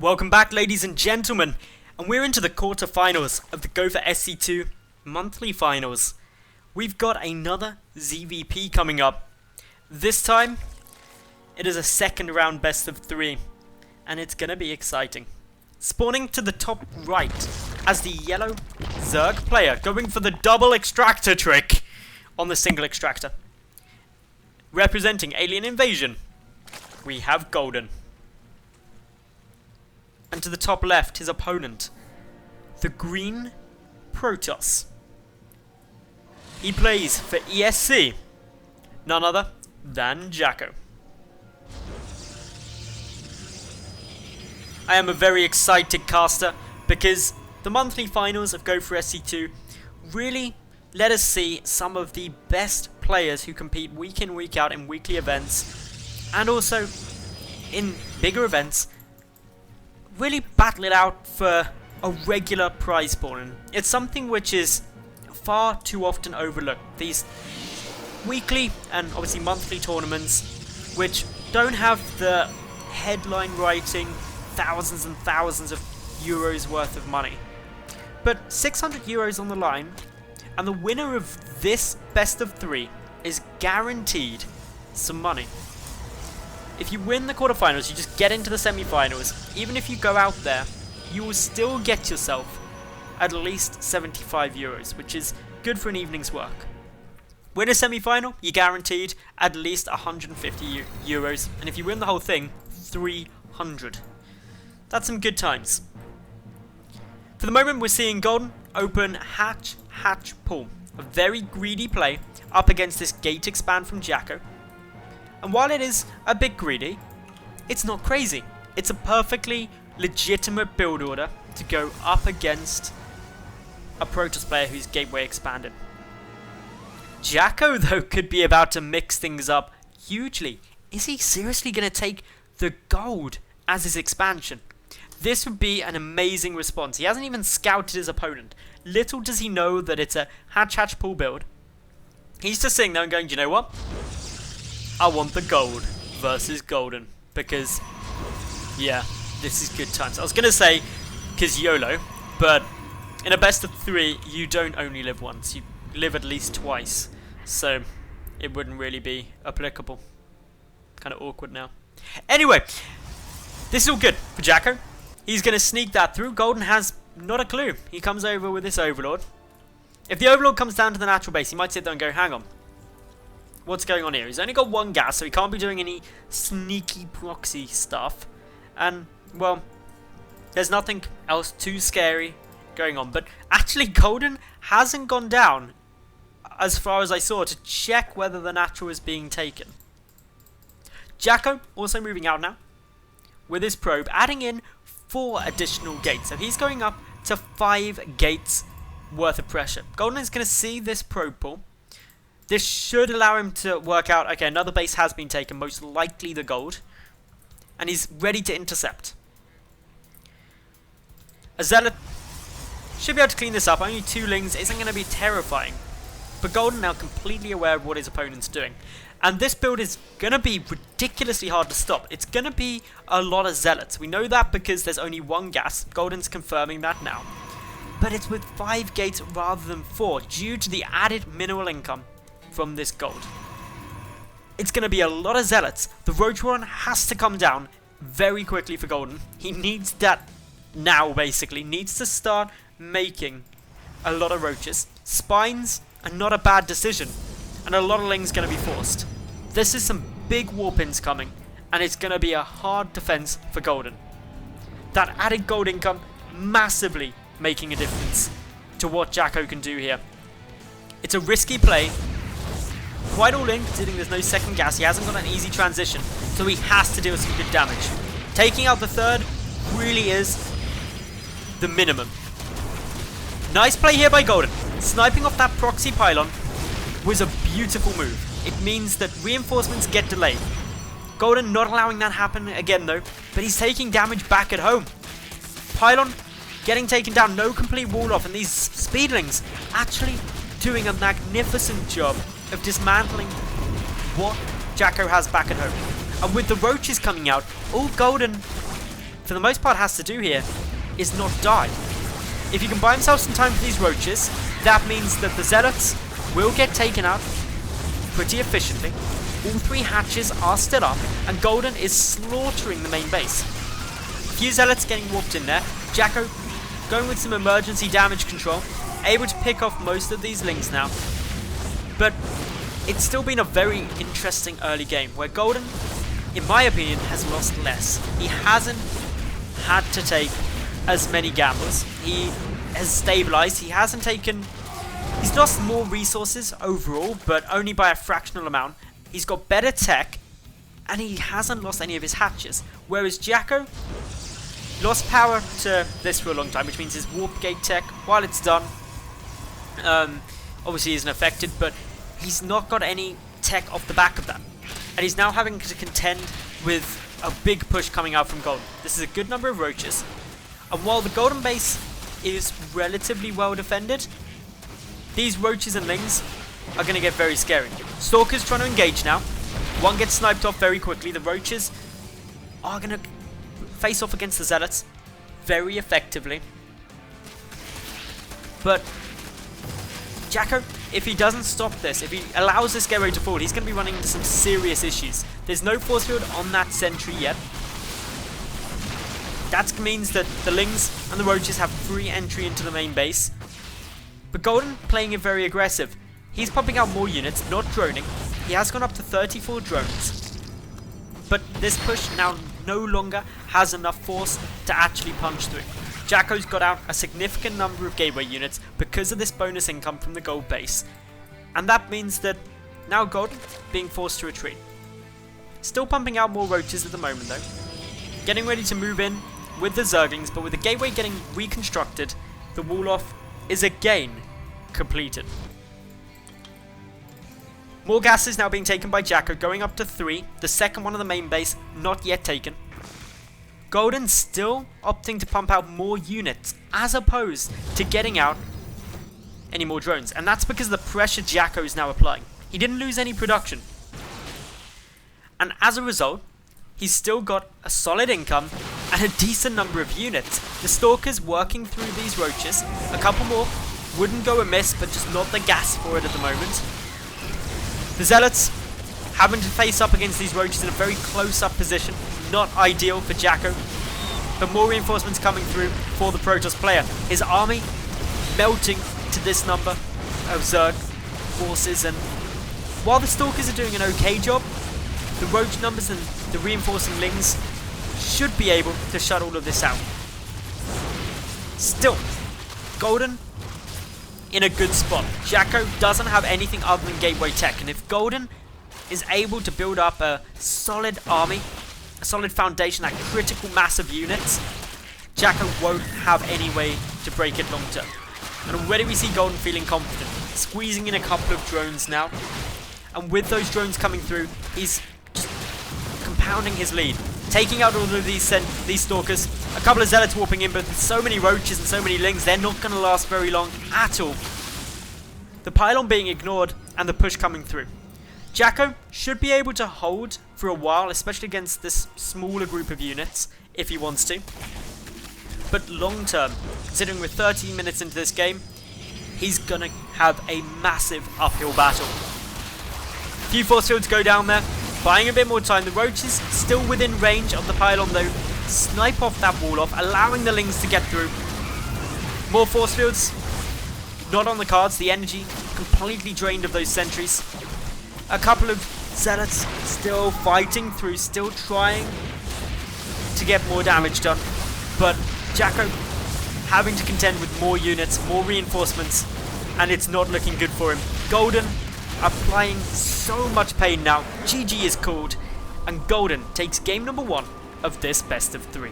Welcome back, ladies and gentlemen, and we're into the quarterfinals of the Go for SC2 monthly finals. We've got another ZvP coming up. This time, it is a second round best of 3, and it's gonna be exciting. Spawning to the top right as the yellow Zerg player, going for the double extractor trick on the single extractor. Representing Alien Invasion, we have Golden. And to the top left, his opponent, the green Protoss. He plays for ESC, none other than JackO. I am a very excited caster because the monthly finals of Go for SC2 really let us see some of the best players who compete week in, week out in weekly events and also in bigger events really battle it out for a regular prize pool. And it's something which is far too often overlooked. These weekly and obviously monthly tournaments which don't have the headline writing thousands and thousands of euros worth of money. But 600 euros on the line, and the winner of this best of 3 is guaranteed some money. If you win the quarterfinals, you just get into the semi-finals. Even if you go out there, you will still get yourself at least 75 euros, which is good for an evening's work. Win a semi-final, you're guaranteed at least 150 euros, and if you win the whole thing, 300. That's some good times. For the moment, we're seeing Golden open hatch pull. A very greedy play up against this gate expand from JackO. And while it is a bit greedy, it's not crazy. It's a perfectly legitimate build order to go up against a Protoss player who's gateway expanded. JackO, though, could be about to mix things up hugely. Is he seriously going to take the gold as his expansion? This would be an amazing response. He hasn't even scouted his opponent. Little does he know that it's a hatch pull build. He's just sitting there and going, do you know what? I want the gold versus Golden, because, yeah, this is good times. I was going to say, because YOLO, but in a best of 3, you don't only live once, you live at least twice, so it wouldn't really be applicable. Kind of awkward now. Anyway, this is all good for JackO. He's going to sneak that through. Golden has not a clue. He comes over with this Overlord. If the Overlord comes down to the natural base, he might sit there and go, hang on. What's going on here? He's only got 1 gas, so he can't be doing any sneaky proxy stuff. And, well, there's nothing else too scary going on. But actually, Golden hasn't gone down, as far as I saw, to check whether the natural is being taken. JackO also moving out now with his probe, adding in 4 additional gates. So he's going up to 5 gates worth of pressure. Golden is going to see this probe pull. This should allow him to work out, okay, another base has been taken, most likely the gold. And he's ready to intercept. A Zealot should be able to clean this up. Only 2 Lings isn't going to be terrifying. But Golden now completely aware of what his opponent's doing. And this build is going to be ridiculously hard to stop. It's going to be a lot of Zealots. We know that because there's only 1 gas. Golden's confirming that now. But it's with 5 gates rather than 4 due to the added mineral income from this gold. It's going to be a lot of Zealots. The Roach Warren has to come down very quickly for Golden. He needs that now, basically. Needs to start making a lot of Roaches. Spines are not a bad decision. And a lot of Lings going to be forced. This is some big warpins coming. And it's going to be a hard defense for Golden. That added gold income massively making a difference to what JackO can do here. It's a risky play. Quite all in, considering there's no second gas. He hasn't got an easy transition, so he has to deal with some good damage. Taking out the 3rd really is the minimum. Nice play here by Golden. Sniping off that proxy pylon was a beautiful move. It means that reinforcements get delayed. Golden not allowing that happen again though, but he's taking damage back at home. Pylon getting taken down, no complete wall off, and these speedlings actually doing a magnificent job of dismantling what JackO has back at home. And with the roaches coming out, all Golden for the most part, has to do here is not die. If he can buy himself some time for these roaches, that means that the zealots will get taken out pretty efficiently. All 3 hatches are still up, and Golden is slaughtering the main base. A few zealots getting warped in there. JackO going with some emergency damage control, able to pick off most of these lings now. But it's still been a very interesting early game, where Golden, in my opinion, has lost less. He hasn't had to take as many gambles. He has stabilized. He's lost more resources overall, but only by a fractional amount. He's got better tech, and he hasn't lost any of his hatches. Whereas JackO lost power to this for a long time, which means his warp gate tech, while it's done, obviously isn't affected, but he's not got any tech off the back of that. And he's now having to contend with a big push coming out from Golden. This is a good number of roaches. And while the Golden base is relatively well defended, these roaches and lings are going to get very scary. Stalker's trying to engage now. One gets sniped off very quickly. The roaches are going to face off against the zealots very effectively. But JackO, if he doesn't stop this, if he allows this gateway to fall, he's going to be running into some serious issues. There's no force field on that sentry yet. That means that the lings and the roaches have free entry into the main base. But Golden playing it very aggressive. He's pumping out more units, not droning. He has gone up to 34 drones. But this push now no longer has enough force to actually punch through. JackO's got out a significant number of gateway units because of this bonus income from the gold base. And that means that now Golden being forced to retreat. Still pumping out more roaches at the moment though. Getting ready to move in with the Zerglings, but with the gateway getting reconstructed, the wall off is again completed. More gases now being taken by JackO, going up to 3. The second one of the main base not yet taken. Golden still opting to pump out more units as opposed to getting out any more drones. And that's because of the pressure JackO is now applying. He didn't lose any production. And as a result, he's still got a solid income and a decent number of units. The Stalkers working through these roaches. A couple more wouldn't go amiss, but just not the gas for it at the moment. The Zealots having to face up against these roaches in a very close-up position. Not ideal for JackO. But more reinforcements coming through for the Protoss player. His army melting to this number of Zerg forces. And while the Stalkers are doing an okay job, the roach numbers and the reinforcing lings should be able to shut all of this out. Still, Golden in a good spot. JackO doesn't have anything other than gateway tech, and if Golden is able to build up a solid army, a solid foundation, that critical mass of units, JackO won't have any way to break it long term. And already we see Golden feeling confident, squeezing in a couple of drones now, and with those drones coming through, he's just compounding his lead, taking out all of these Stalkers. A couple of Zealots warping in, but with so many roaches and so many lings, they're not going to last very long at all. The pylon being ignored and the push coming through. JackO should be able to hold for a while, especially against this smaller group of units, if he wants to. But long term, considering we're 13 minutes into this game, he's going to have a massive uphill battle. A few force fields go down there, buying a bit more time. The roaches still within range of the pylon though, snipe off that wall off, allowing the lings to get through. More force fields, not on the cards. The energy completely drained of those sentries. A couple of Zealots still fighting through, still trying to get more damage done. But JackO having to contend with more units, more reinforcements, and it's not looking good for him. Golden applying so much pain now. GG is called, and Golden takes game number 1 of this best of 3.